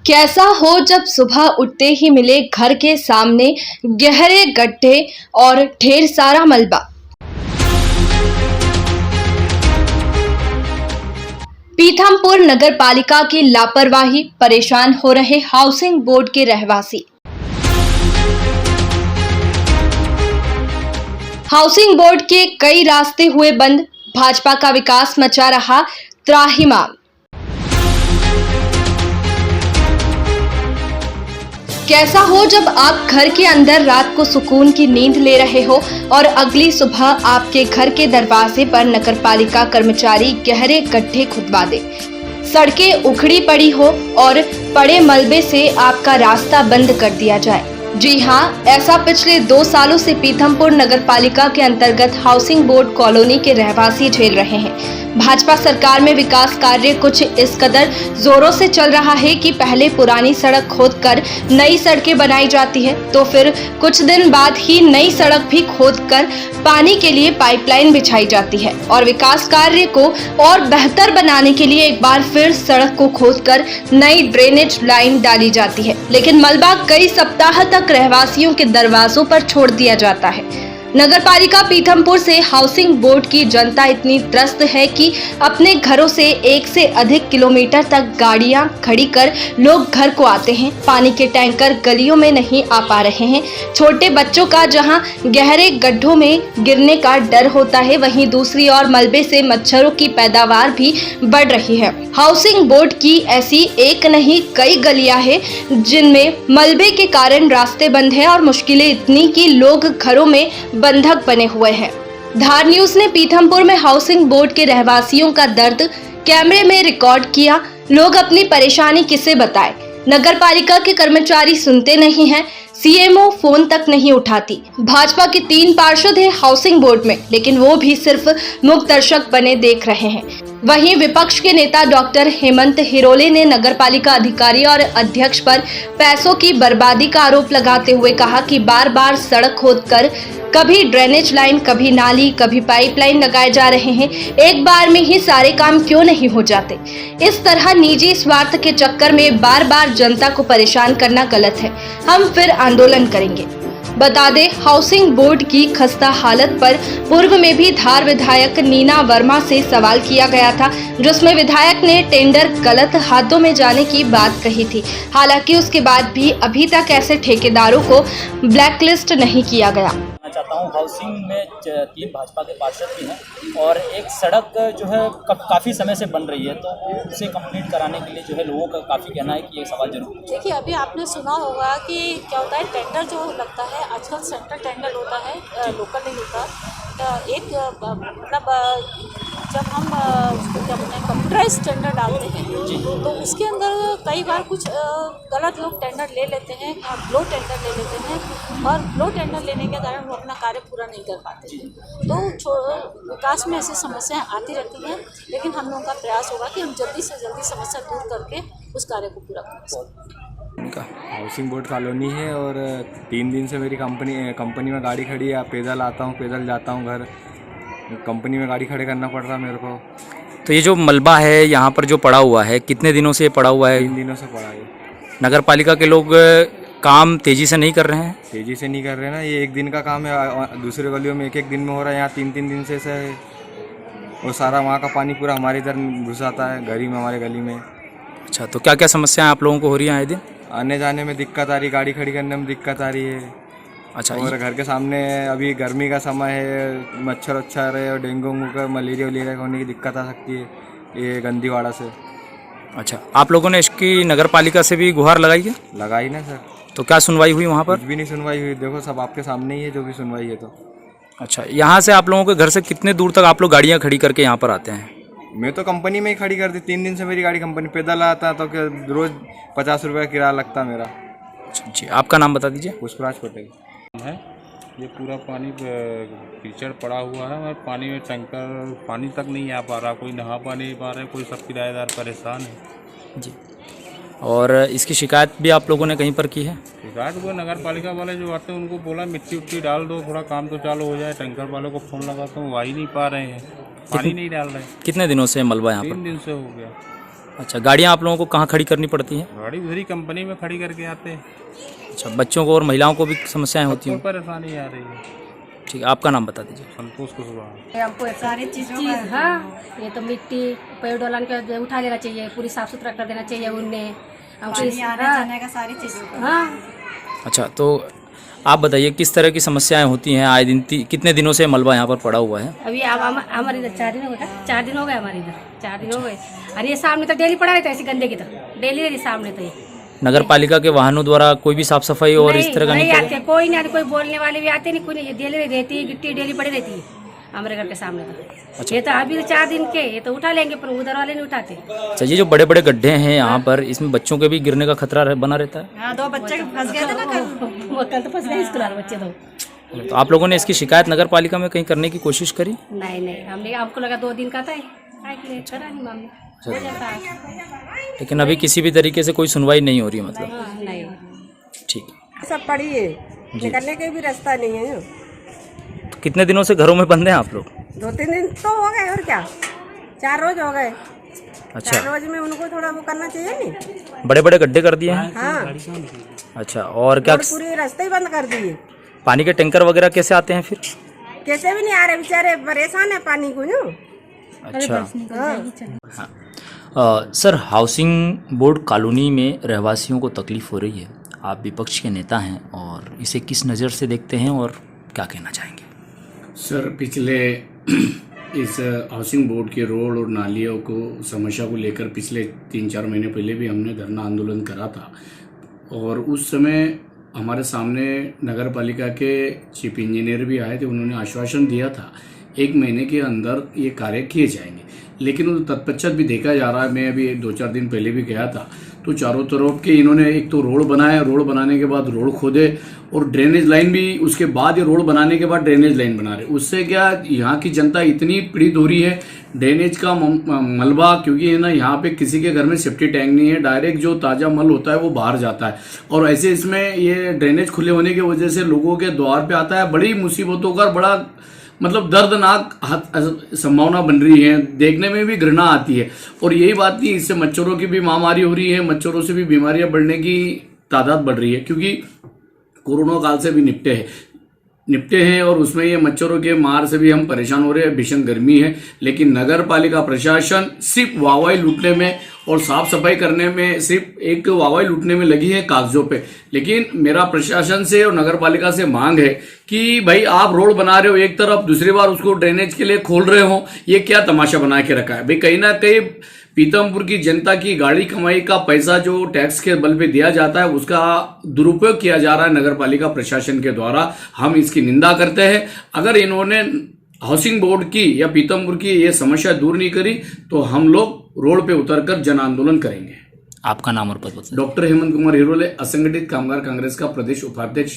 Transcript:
कैसा हो जब सुबह उठते ही मिले घर के सामने गहरे गड्ढे और ढेर सारा मलबा। पीथमपुर नगर पालिका की लापरवाही, परेशान हो रहे हाउसिंग बोर्ड के रहवासी। हाउसिंग बोर्ड के कई रास्ते हुए बंद, भाजपा का विकास मचा रहा त्राहिमाम। कैसा हो जब आप घर के अंदर रात को सुकून की नींद ले रहे हो और अगली सुबह आपके घर के दरवाजे पर नगरपालिका कर्मचारी गहरे गड्ढे खुदवा दे, सड़कें उखड़ी पड़ी हो और पड़े मलबे से आपका रास्ता बंद कर दिया जाए। जी हाँ, ऐसा पिछले 2 सालों से पीथमपुर नगरपालिका के अंतर्गत हाउसिंग बोर्ड कॉलोनी के रहवासी झेल रहे हैं। भाजपा सरकार में विकास कार्य कुछ इस कदर जोरों से चल रहा है कि पहले पुरानी सड़क खोदकर नई सड़कें बनाई जाती है, तो फिर कुछ दिन बाद ही नई सड़क भी खोदकर पानी के लिए पाइपलाइन बिछाई जाती है और विकास कार्य को और बेहतर बनाने के लिए एक बार फिर सड़क को खोदकर नई ड्रेनेज लाइन डाली जाती है। लेकिन मलबा कई सप्ताह तक रहवासियों के दरवाजों पर छोड़ दिया जाता है। नगरपालिका पीथमपुर से हाउसिंग बोर्ड की जनता इतनी त्रस्त है कि अपने घरों से 1 से अधिक किलोमीटर तक गाड़ियां खड़ी कर लोग घर को आते हैं। पानी के टैंकर गलियों में नहीं आ पा रहे हैं। छोटे बच्चों का जहां गहरे गड्ढों में गिरने का डर होता है, वहीं दूसरी ओर मलबे से मच्छरों की पैदावार भी बढ़ रही है। हाउसिंग बोर्ड की ऐसी एक नहीं कई गलियां हैं जिनमें मलबे के कारण रास्ते बंद है और मुश्किलें इतनी कि लोग घरों में बंधक बने हुए हैं। धार न्यूज ने पीथमपुर में हाउसिंग बोर्ड के रहवासियों का दर्द कैमरे में रिकॉर्ड किया। लोग अपनी परेशानी किसे बताएं? नगरपालिका के कर्मचारी सुनते नहीं हैं, सीएमओ फोन तक नहीं उठाती। भाजपा के 3 पार्षद हैं हाउसिंग बोर्ड में, लेकिन वो भी सिर्फ मूक दर्शक बने देख रहे हैं। वहीं विपक्ष के नेता डॉक्टर हेमंत हिरोले ने नगरपालिका अधिकारी और अध्यक्ष पर पैसों की बर्बादी का आरोप लगाते हुए कहा कि बार बार सड़क खोदकर कभी ड्रेनेज लाइन, कभी नाली, कभी पाइपलाइन लगाए जा रहे हैं। एक बार में ही सारे काम क्यों नहीं हो जाते? इस तरह निजी स्वार्थ के चक्कर में बार बार जनता को परेशान करना गलत है। हम फिर आंदोलन करेंगे। बता दें, हाउसिंग बोर्ड की खस्ता हालत पर पूर्व में भी धार विधायक नीना वर्मा से सवाल किया गया था, जिसमें विधायक ने टेंडर गलत हाथों में जाने की बात कही थी। हालांकि उसके बाद भी अभी तक ऐसे ठेकेदारों को ब्लैकलिस्ट नहीं किया गया। मैं चाहता हूँ हाउसिंग में 3 भाजपा के पार्षद भी हैं और एक सड़क जो है काफ़ी समय से बन रही है, तो उसे कंप्लीट कराने के लिए जो है लोगों का काफ़ी कहना है कि ये सवाल जरूर। देखिए, अभी आपने सुना होगा कि क्या होता है, टेंडर जो लगता है आजकल सेंट्रल टेंडर होता है, लोकल नहीं होता। एक मतलब जब हम उसको क्या बोलते हैं, कंप्यूटराइज टेंडर डालते हैं तो उसके अंदर कई बार कुछ गलत लोग टेंडर ले लेते हैं, ब्लो टेंडर ले लेते हैं और ब्लो टेंडर लेने के कारण वो अपना कार्य पूरा नहीं कर पाते हैं। तो विकास में ऐसी समस्याएं आती रहती हैं, लेकिन हम लोगों का प्रयास होगा कि हम जल्दी से जल्दी समस्या दूर करके उस कार्य को पूरा कर सकें। हाउसिंग बोर्ड कॉलोनी है और 3 दिन से मेरी कंपनी में गाड़ी खड़ी है। पैदल आता हूँ, पैदल जाता हूँ घर, कंपनी में गाड़ी खड़े करना पड़ रहा मेरे को। तो ये जो मलबा है यहाँ पर जो पड़ा हुआ है, कितने दिनों से ये पड़ा हुआ है? 3 दिनों से पड़ा है। नगर पालिका के लोग काम तेज़ी से नहीं कर रहे हैं? तेज़ी से नहीं कर रहे ना, ये 1 दिन का काम है, दूसरे गलियों में 1-1 दिन में हो रहा है, यहाँ 3-3 दिन से ऐसा है। और सारा वहाँ का पानी पूरा हमारे इधर घुस आता है, घर ही में, हमारे गली में। अच्छा, तो क्या क्या समस्याएं आप लोगों को हो रही हैं आए दिन? आने जाने में दिक्कत आ रही, गाड़ी खड़ी करने में दिक्कत आ रही है। अच्छा, और घर के सामने अभी गर्मी का समय है, मच्छर वच्छर है और डेंगू का, मलेरिया वलेरिया होने की दिक्कत आ सकती है ये गंदीवाड़ा से। अच्छा, आप लोगों ने इसकी नगर पालिका से भी गुहार लगाई है? लगाई ना सर। तो क्या सुनवाई हुई वहाँ पर? कुछ भी नहीं सुनवाई हुई, देखो सब आपके सामने ही है जो भी सुनवाई है। तो अच्छा, यहाँ से आप लोगों के घर से कितने दूर तक आप लोग गाड़ियाँ खड़ी करके यहाँ पर आते हैं? मैं तो कंपनी में ही खड़ी कर दी, 3 दिन से मेरी गाड़ी कंपनी, पैदल आता तो रोज़ 50 रुपये का किराया लगता मेरा। अच्छा जी, आपका नाम बता दीजिए। पुष्पराज पटेल है। ये पूरा पानी कीचड़ पड़ा हुआ है और पानी में टैंकर पानी तक नहीं आ पा रहा, कोई नहा पा नहीं पा रहे, कोई सब किराएदार परेशान है जी। और इसकी शिकायत भी आप लोगों ने कहीं पर की है? शिकायत वो नगर पालिका वाले जो आते हैं उनको बोला मिट्टी उट्टी डाल दो, थोड़ा काम तो चालू हो जाए। टैंकर वालों को फ़ोन लगाता हूँ, वो आ ही नहीं पा रहे हैं, पानी नहीं डाल रहे। कितने दिनों से मलबा यहाँ पर? 3 दिन से हो गया। अच्छा, गाड़ियाँ आप लोगों को कहाँ खड़ी करनी पड़ती हैं? गाड़ी उधर ही कंपनी में खड़ी करके आते हैं। अच्छा, बच्चों को और महिलाओं को भी समस्याएं होती कोई हैं? परेशानी आ रही है। ठीक है, आपका नाम बता दीजिए। संतोष कुशवाहा। हमको सारी चीज़ हाँ, ये तो मिट्टी पेड़ डोलन के उठा लेना चाहिए, पूरी साफ सुथरा कर देना चाहिए उनने हमको जाने का सारी चीज़। हाँ, अच्छा, तो आप बताइए किस तरह की समस्याएं होती हैं आए दिन? कितने दिनों से मलबा यहाँ पर पड़ा हुआ है? अभी हमारे इधर 4 दिन हो गए, 4 दिन हो गए हमारे इधर, 4 दिन हो गए। अरे ये सामने तो डेली पड़ा रहता है ऐसी गंदे की तरह, डेली रहती सामने तो ये। नगर पालिका के वाहनों द्वारा कोई भी साफ सफाई और इस तरह का नहीं नहीं आते, कोई नहीं आते, कोई बोलने वाले भी आते नहीं, कोई नहीं, ये डेली रहती है, गिट्टी डेली पड़ी रहती है हमारे घर के सामने तो। ये तो अभी 4 दिन के ये तो उठा लेंगे, पर उधर वाले नहीं उठाते। अच्छा, ये जो बड़े बड़े गड्ढे हैं यहाँ पर, इसमें बच्चों के भी गिरने का खतरा बना रहता है? हाँ, 2 बच्चे फंस गए थे ना कल तो फंस गए स्कूल वाले बच्चे तो। तो आप लोगों ने इसकी शिकायत नगर पालिका में कहीं करने की कोशिश करी? नहीं, हमने हमको लगा 2 दिन का था, करा नहीं मामले हो जाता है। लेकिन अभी किसी भी तरीके से कोई सुनवाई नहीं हो रही है मतलब? हाँ, नहीं ठीक है। सब पड़ी है, निकलने का भी रास्ता नहीं है। तो कितने दिनों से घरों में बंद हैं आप लोग? 2-3 दिन तो हो गए, और क्या 4 रोज हो गए। अच्छा, 4 रोज में उनको थोड़ा वो करना चाहिए नहीं। बड़े बड़े गड्ढे कर दिए हैं? हाँ, अच्छा, और क्या और पूरे रास्ते ही बंद कर दिए। पानी के टैंकर वगैरह कैसे आते हैं फिर? कैसे भी नहीं आ रहे, बेचारे परेशान है पानी को ना। अच्छा, हाँ। सर, हाउसिंग बोर्ड कॉलोनी में रहवासियों को तकलीफ हो रही है, आप विपक्ष के नेता हैं और इसे किस नज़र से देखते हैं और क्या कहना चाहेंगे? सर, पिछले इस हाउसिंग बोर्ड के रोड और नालियों को समस्या को लेकर पिछले 3-4 महीने पहले भी हमने धरना आंदोलन करा था, और उस समय हमारे सामने नगर पालिका के चीफ इंजीनियर भी आए थे। उन्होंने आश्वासन दिया था 1 महीने के अंदर ये कार्य किए जाएंगे, लेकिन उन तत्पश्चात भी देखा जा रहा है। मैं अभी 2-4 दिन पहले भी गया था, तो चारों तरफ के इन्होंने एक तो रोड बनाया, रोड बनाने के बाद रोड खोदे, और ड्रेनेज लाइन भी उसके बाद, ये रोड बनाने के बाद ड्रेनेज लाइन बना रहे। उससे क्या यहाँ की जनता इतनी पीड़ित हो रही है, ड्रेनेज का मलबा, क्योंकि है ना यहाँ पे किसी के घर में सेफ्टी टैंक नहीं है, डायरेक्ट जो ताज़ा मल होता है वो बाहर जाता है, और ऐसे इसमें ये ड्रेनेज खुले होने की वजह से लोगों के द्वार पे आता है। बड़ी मुसीबतों का बड़ा मतलब दर्दनाक संभावना बन रही है, देखने में भी घृणा आती है। और यही बात नहीं, इससे मच्छरों की भी महामारी हो रही है, मच्छरों से भी बीमारियां बढ़ने की तादाद बढ़ रही है, क्योंकि कोरोना काल से भी निपटे हैं और उसमें ये मच्छरों के मार से भी हम परेशान हो रहे हैं। भीषण गर्मी है, लेकिन नगर पालिका प्रशासन सिर्फ वाहवाही लूटने में और साफ सफाई करने में, सिर्फ एक वाहवाही लूटने में लगी है कागजों पे। लेकिन मेरा प्रशासन से और नगर पालिका से मांग है कि भाई आप रोड बना रहे हो एक तरफ, दूसरी बार उसको ड्रेनेज के लिए खोल रहे हो, ये क्या तमाशा बना के रखा है भाई? कहीं ना कहीं पीतमपुर की जनता की गाड़ी कमाई का पैसा जो टैक्स के बल पे दिया जाता है, उसका दुरुपयोग किया जा रहा है नगर पालिका प्रशासन के द्वारा। हम इसकी निंदा करते हैं। अगर इन्होंने हाउसिंग बोर्ड की या पीतमपुर की ये समस्या दूर नहीं करी तो हम लोग रोड पे उतरकर जन आंदोलन करेंगे। आपका नाम और पद बताइए। डॉक्टर हेमंत कुमार हिरोले, असंगठित कामगार कांग्रेस का प्रदेश उपाध्यक्ष।